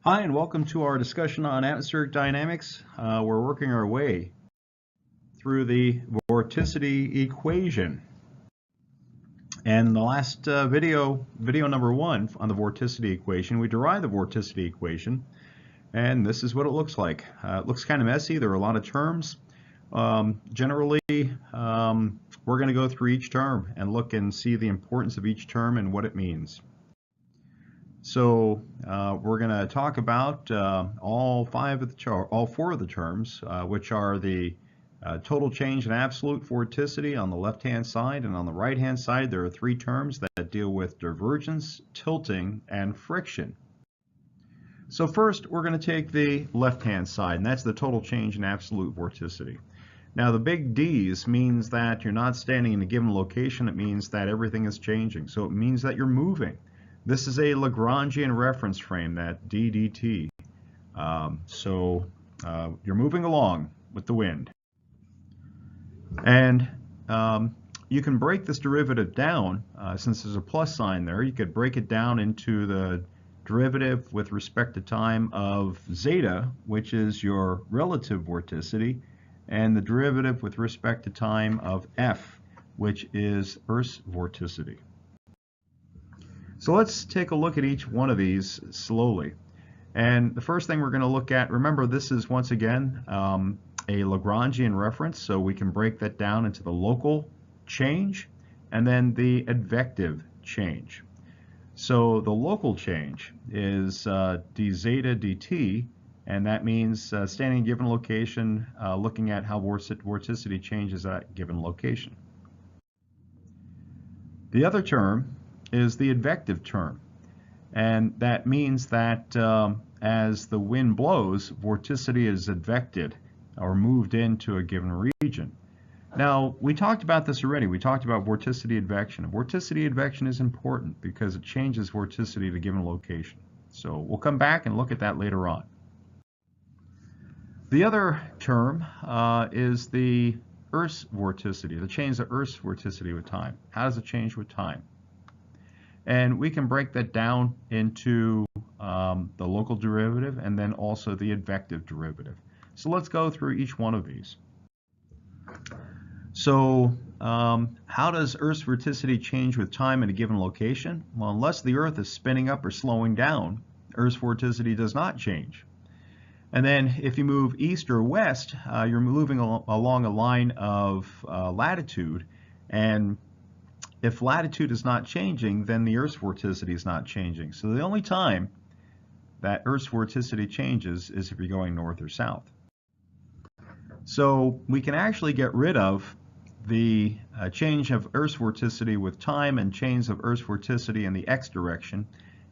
Hi, and welcome to our discussion on atmospheric dynamics. We're working our way through the vorticity equation. And the last video number 1 on the vorticity equation, we derived the vorticity equation, and this is what it looks like. It looks kind of messy. There are a lot of terms. Generally, we're going to go through each term and look and see the importance of each term and what it means. So we're going to talk about all four of the terms, which are the total change in absolute vorticity on the left-hand side, and on the right-hand side there are 3 terms that deal with divergence, tilting, and friction. So first we're going to take the left-hand side, and that's the total change in absolute vorticity. Now the big D's means that you're not standing in a given location. It means that everything is changing. So it means that you're moving. This is a Lagrangian reference frame, that d dt. You're moving along with the wind. And you can break this derivative down, since there's a plus sign there. You could break it down into the derivative with respect to time of zeta, which is your relative vorticity, and the derivative with respect to time of f, which is Earth's vorticity. So let's take a look at each one of these slowly. And the first thing we're going to look at, remember this is once again a Lagrangian reference, so we can break that down into the local change and then the advective change. So the local change is d zeta dt, and that means standing in a given location, looking at how vorticity changes at a given location. The other term is the advective term, and that means that as the wind blows, vorticity is advected or moved into a given region. Now, we talked about this already. We talked about vorticity advection. Vorticity advection is important because it changes vorticity at a given location. So we'll come back and look at that later on. The other term is the Earth's vorticity, the change of Earth's vorticity with time. How does it change with time? And we can break that down into the local derivative and then also the advective derivative. So let's go through each one of these. So how does Earth's vorticity change with time at a given location? Well, unless the Earth is spinning up or slowing down, Earth's vorticity does not change. And then if you move east or west, you're moving along a line of latitude, and if latitude is not changing, then the Earth's vorticity is not changing. So the only time that Earth's vorticity changes is if you're going north or south. So we can actually get rid of the change of Earth's vorticity with time and change of Earth's vorticity in the x direction,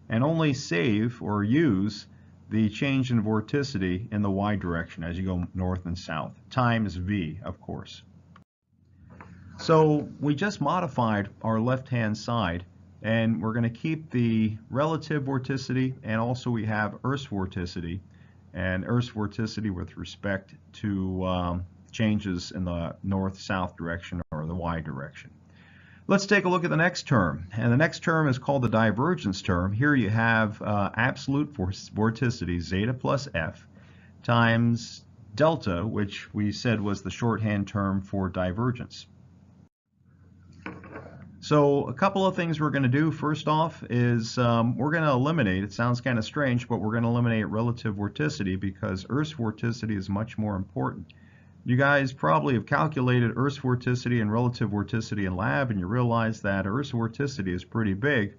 and only save or use the change in vorticity in the y direction as you go north and south, times v, of course. So we just modified our left-hand side, and we're going to keep the relative vorticity, and also we have Earth's vorticity, and Earth's vorticity with respect to changes in the north-south direction or the y direction. Let's take a look at the next term, and the next term is called the divergence term. Here you have absolute vorticity, zeta plus f, times delta, which we said was the shorthand term for divergence. So a couple of things we're going to do first off is we're going to eliminate, it sounds kind of strange, but we're going to eliminate relative vorticity because Earth's vorticity is much more important. You guys probably have calculated Earth's vorticity and relative vorticity in lab, and you realize that Earth's vorticity is pretty big,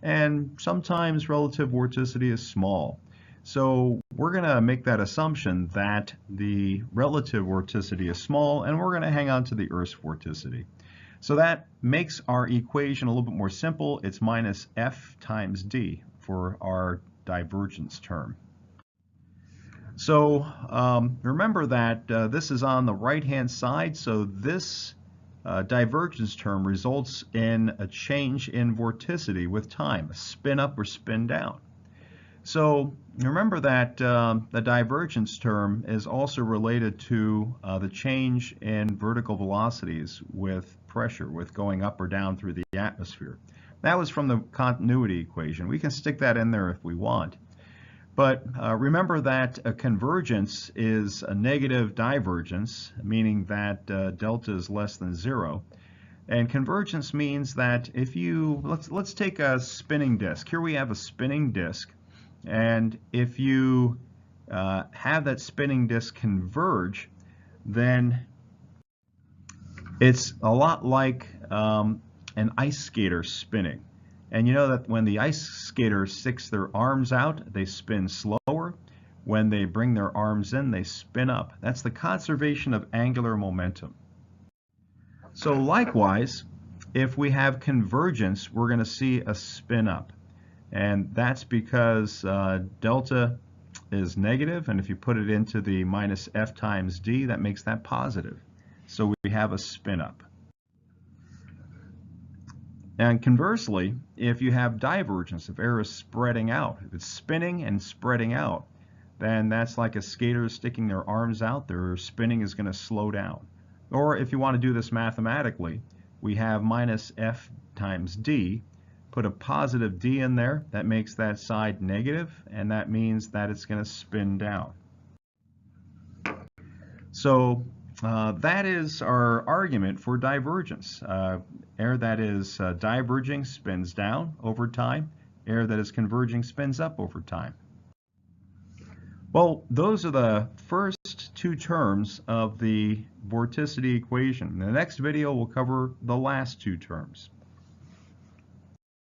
and sometimes relative vorticity is small. So we're going to make that assumption that the relative vorticity is small, and we're going to hang on to the Earth's vorticity. So that makes our equation a little bit more simple. It's minus f times d for our divergence term. So remember that this is on the right-hand side, so this divergence term results in a change in vorticity with time, a spin up or spin down. So remember that the divergence term is also related to the change in vertical velocities with pressure, with going up or down through the atmosphere. That was from the continuity equation. We can stick that in there if we want. But remember that a convergence is a negative divergence, meaning that delta is less than 0. And convergence means that if you, let's take a spinning disk. Here we have a spinning disk, and if you have that spinning disk converge, then it's a lot like an ice skater spinning. And you know that when the ice skater sticks their arms out, they spin slower. When they bring their arms in, they spin up. That's the conservation of angular momentum. So likewise, if we have convergence, we're going to see a spin up. And that's because delta is negative, and if you put it into the minus f times d, that makes that positive. So we have a spin up. And conversely, if you have divergence, if air is spreading out, if it's spinning and spreading out, then that's like a skater sticking their arms out, their spinning is going to slow down. Or if you want to do this mathematically, we have minus f times d, put a positive d in there, that makes that side negative, and that means that it's going to spin down. So that is our argument for divergence. Air that is diverging spins down over time. Air that is converging spins up over time. Well, those are the first two terms of the vorticity equation. In the next video, we'll cover the last two terms.